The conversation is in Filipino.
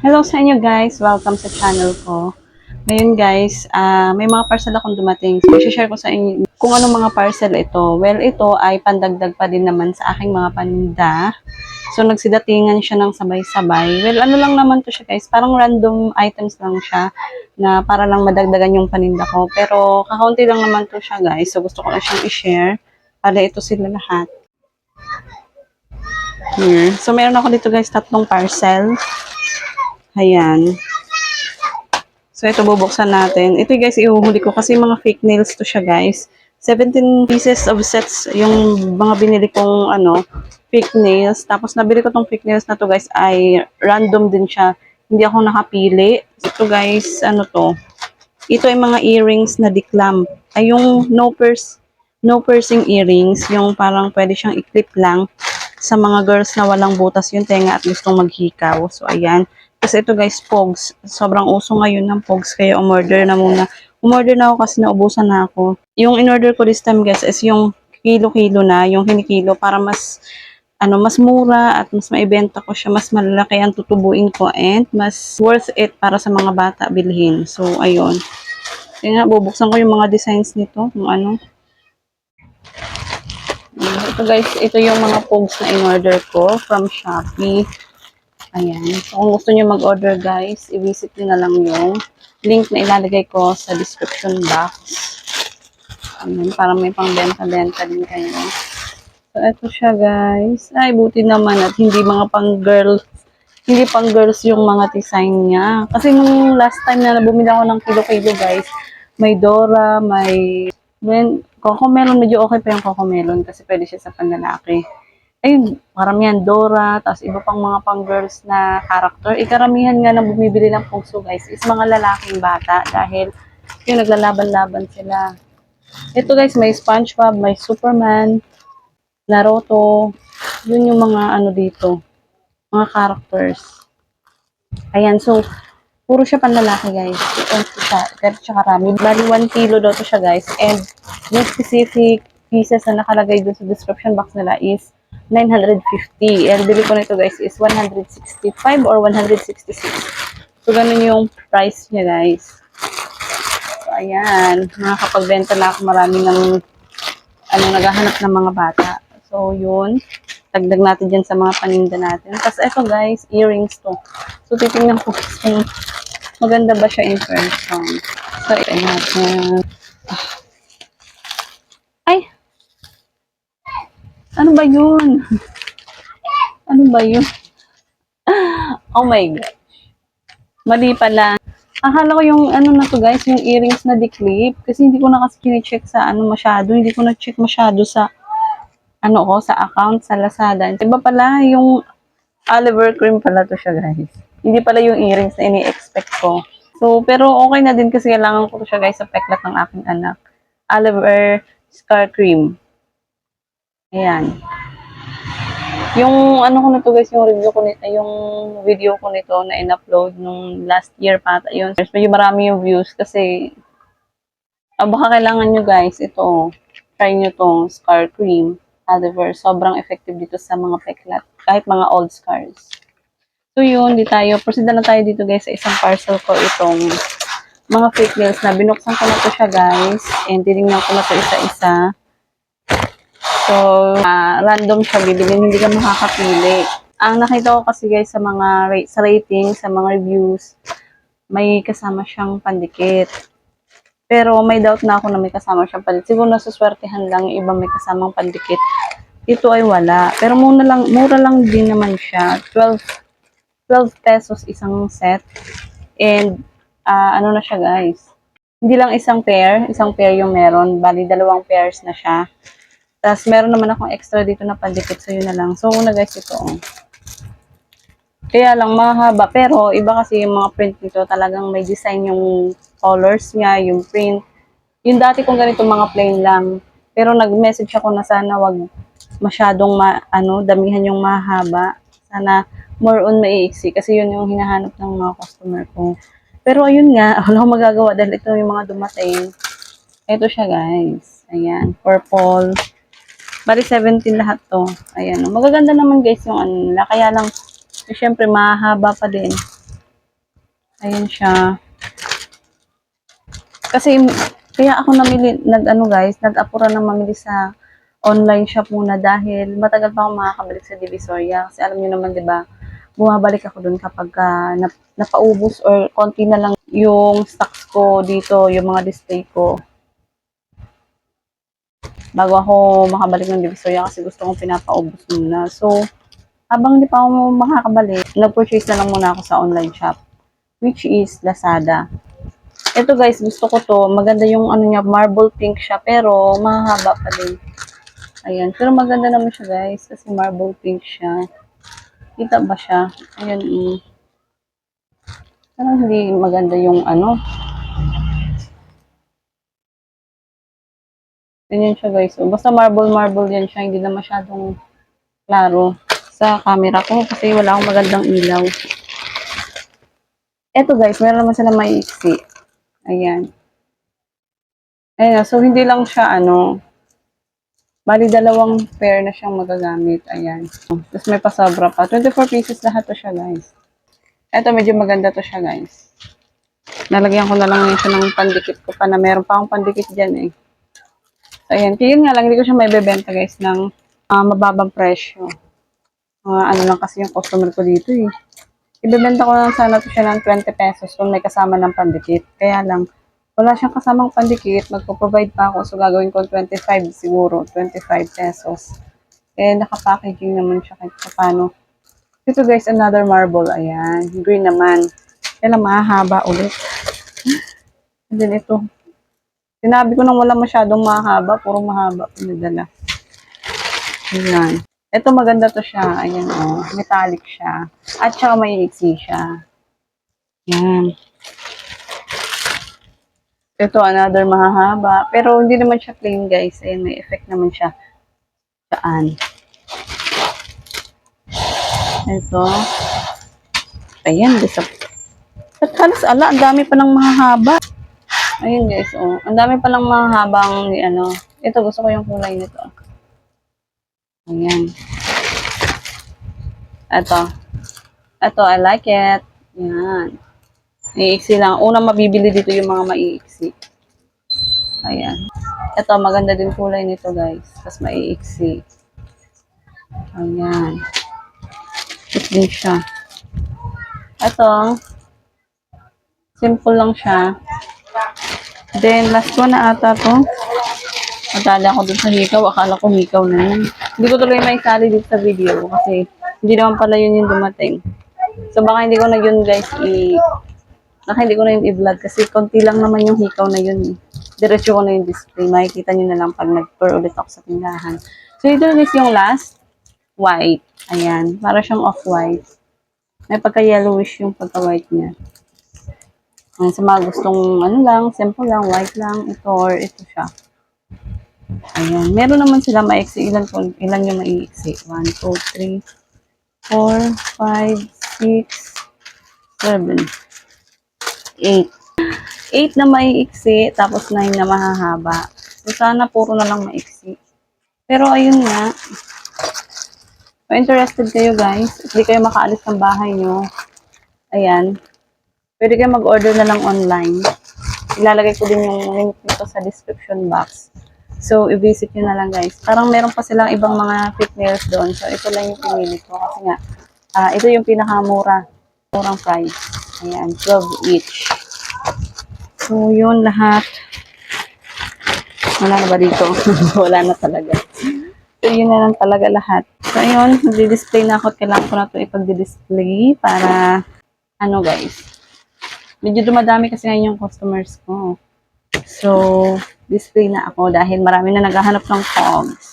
Hello sa inyo guys! Welcome sa channel ko. Ngayon guys, may mga parcel akong dumating. So, i-share ko sa inyo kung anong mga parcel ito. Well, ito ay pandagdag pa din naman sa aking mga paninda. So, nagsidatingan siya ng sabay-sabay. Well, ano lang naman to siya guys, parang random items lang siya na para lang madagdagan yung paninda ko. Pero, kakaunti lang naman to siya guys. So, gusto ko lang siyang i-share para ito sila lahat. Here. So, meron ako dito guys, 3 parcel. Ayan. So, ito bubuksan natin. Ito guys, ihuhuli ko kasi mga fake nails to siya guys. 17 pieces of sets yung mga binili kong fake nails. Tapos, nabili ko tong fake nails na to guys ay random din siya. Hindi ako nakapili. Ito guys, ano to? Ito ay mga earrings na declamp. Ay yung no piercing earrings. Yung parang pwede siyang i-clip lang sa mga girls na walang butas yung tenga at gustong maghikaw. So, ayan. Kasi ito guys, pogs. Sobrang uso ngayon ng pogs, kaya umorder na muna. Umorder na ako kasi naubusan na ako. Yung in-order ko this time guys is yung kilo-kilo na, yung kinikilo para mas mura at mas maibenta ko siya, mas malalaki ang tutubuin ko and mas worth it para sa mga bata bilhin. So, ayun. Kaya nga, bubuksan ko yung mga designs nito, kung ano. Ito guys, ito yung mga pogs na in-order ko from Shopee. Ayan. So, kung gusto nyo mag-order guys, i-visit nyo na lang yung link na ilalagay ko sa description box. Ayan, para may pang-benta-benta din kayo. So, ito siya guys. Ay, buti naman at hindi pang girls yung mga design niya. Kasi nung last time na bumili ako ng kilo-kilo guys, may Dora, Coco Melon, medyo okay pa yung Coco Melon kasi pwede siya sa panlalaki. Ayun, karamihan Dora, tapos iba pang mga pang-girls na character. Karamihan nga na bumibili ng puso guys is mga lalaking bata dahil yung naglalaban-laban sila. Ito guys, may SpongeBob, may Superman, Naruto. Yun yung mga dito, mga characters. Ayan, so puro siya panlalaki guys. Ito siya, pero siya karami. Bali 1 kilo daw to siya guys. And yung specific pieces na nakalagay dun sa description box nila is 950. And bili ko nito guys is 165 or 166. So ganun yung price niya guys. So ayan, nakakapagbenta na ako marami ng naghahanap ng mga bata. So yun, dagdag natin dyan sa mga paninda natin. Tapos ito guys, earrings to. So titingnan ko kung maganda ba siya in person. So ito natin. Ay! Ano ba yun? Ano ba yun? Oh my God. Mali pala. Akala ko yung na to guys, yung earrings na declip. Kasi hindi ko na kasi kine-check sa masyado. Hindi ko na-check masyado sa sa account, sa Lazada. Iba pala yung Oliver cream pala to siya guys. Hindi pala yung earrings na ini-expect ko. So, pero okay na din kasi kailangan ko to siya guys sa peklat ng aking anak. Oliver Scar Cream. Ayan. Yung ko na to guys, yung review ko nito, yung video ko nito na in-upload nung last year pa yun. Medyo marami yung views kasi baka kailangan nyo guys ito. Try nyo tong Scar Cream. Oliver, sobrang effective dito sa mga peklat. Kahit mga old scars. So yun, proceed na tayo dito guys sa isang parcel ko itong mga fake nails na binuksan ko na to siya guys. And tinignan ko na to isa-isa. So, random siya bibilin, hindi ka makakapili. Ang nakita ko kasi guys sa mga sa rating, sa mga reviews, may kasama siyang pandikit. Pero may doubt na ako na may kasama siyang pandikit. Siguro nasuswertehan lang yung iba may kasamang pandikit. Ito ay wala. Pero mura lang din naman siya. 12 pesos isang set. And, na siya guys. Hindi lang isang pair yung meron. Bali, 2 pairs na siya. Tapos, meron naman akong extra dito na pandikit. So, yun na lang. So, una guys, ito. Kaya lang, mahaba. Pero, iba kasi yung mga print nito. Talagang may design yung colors niya, yung print. Yung dati kong ganito, mga plain lang. Pero, nag-message ako na sana wag masyadong damihan yung mahaba. Sana more on maiiksi. Kasi yun yung hinahanap ng mga customer ko. Pero, ayun nga. Wala akong magagawa dahil ito yung mga dumating. Ito siya, guys. Ayan. Purple. Bali 17 lahat to. Ayan. Magaganda naman guys yung nila. Kaya lang, syempre mahaba pa din. Ayan siya. Kasi, kaya ako nag-ano guys, nag-apura ng mamili sa online shop muna dahil matagal pa akong makakabalik sa Divisoria. Kasi alam niyo naman, di ba, bumabalik ako dun kapag napaubos or konti na lang yung stocks ko dito, yung mga display ko. Bago ako makabalik ng Divisoria kasi gusto kong pinapaubos muna. So, habang hindi pa ako makakabalik, nag-purchase na lang muna ako sa online shop, which is Lazada. Ito guys, gusto ko to. Maganda yung ano niya, marble pink siya, pero mahaba pa din. Ayan, pero maganda naman siya guys, kasi marble pink siya. Kita ba siya? Ayan, parang hindi maganda yung ano. Ganyan siya guys. So, basta marble yan siya, hindi na masyadong klaro sa camera ko kasi wala akong magandang ilaw. Eto guys, meron naman sila maiiksi. Ayan. Ayan, so hindi lang siya ano, bali dalawang pair na siyang magagamit. Ayan. Tapos may pasobra pa. 24 pieces lahat to siya guys. Eto medyo maganda to siya guys. Nalagyan ko na lang siya ng pandikit ko pa na meron pa akong pandikit dyan eh. So ayan, kaya yun nga lang, hindi ko siya may bebenta guys ng mababang presyo. Ano lang kasi yung customer ko dito eh. Ibebenta ko lang sana to siya ng 20 pesos kung may kasama ng pandikit. Kaya lang, wala siyang kasamang pandikit, magpo-provide pa ako. So, gagawin ko 25 siguro, 25 pesos. Eh, naka-packaging naman siya kahit paano. Ito guys, another marble. Ayan, green naman. Kailan mahahaba ulit. And then ito. Sinabi ko nang wala masyadong mahaba, puro mahaba pinadala. Ayan. Ito maganda to siya. Ayan o. Metallic siya. At saka may iksi siya. Ayan. Ito another mahahaba. Pero hindi naman siya plain guys. Ayan, may effect naman siya. Saan? Ito. Ayan. At halos ala, ang dami pa ng mahahaba. Ayun guys, oh. Ang dami pa lang mahahabang ano. Ito, gusto ko yung kulay nito. Ayan. Ito, I like it. Ayan. Iiksi lang. Unang mabibili dito yung mga maiiksi. Ayan. Ito, maganda din kulay nito guys. Tapos maiiksi. Ayan. Ito din siya. Ito, simple lang siya. Then, last one na ata to. Madali ako dun sa hikaw. Akala ko hikaw na yun. Hindi ko tuloy may sali dito sa video kasi hindi naman pala yun yung dumating. So, baka hindi ko na yun guys hindi ko na yun i-vlog kasi konti lang naman yung hikaw na yun. Diretso ko na yung display. Makikita nyo na lang pag nag-tour ulit ako sa tindahan. So, ito guys yung last. White. Ayan. Para siyang off-white. May pagka-yellowish yung pagka-white niya. Sa mga gustong ano lang, simple lang, white lang, ito or ito siya. Ayan. Meron naman sila maiksi. Ilan yung maiiksi? 1, 2, 3, 4, 5, 6, 7, 8. 8 na maiiksi, tapos 9 na mahahaba. So, sana puro na lang maiksi. Pero, ayun nga. Kung interested kayo guys, hindi kayo makaalis ng bahay nyo. Ayan. Pwede kayo mag-order na lang online. Ilalagay ko din yung link nito sa description box. So, i-visit nyo na lang guys. Parang meron pa silang ibang mga fit nails doon. So, ito lang yung pinili ko. Kasi nga, ito yung pinakamura. Murang price. Ayan, 12 each. So, yun lahat. Wala na ba dito? Wala na talaga. So, yun na lang talaga lahat. So, ayun, nag-display na ako. Kailangan ko na ito ipag-display para, ano guys, medyo dumadami kasi ngayon yung customers ko. So, display na ako dahil marami na naghahanap ng cogs.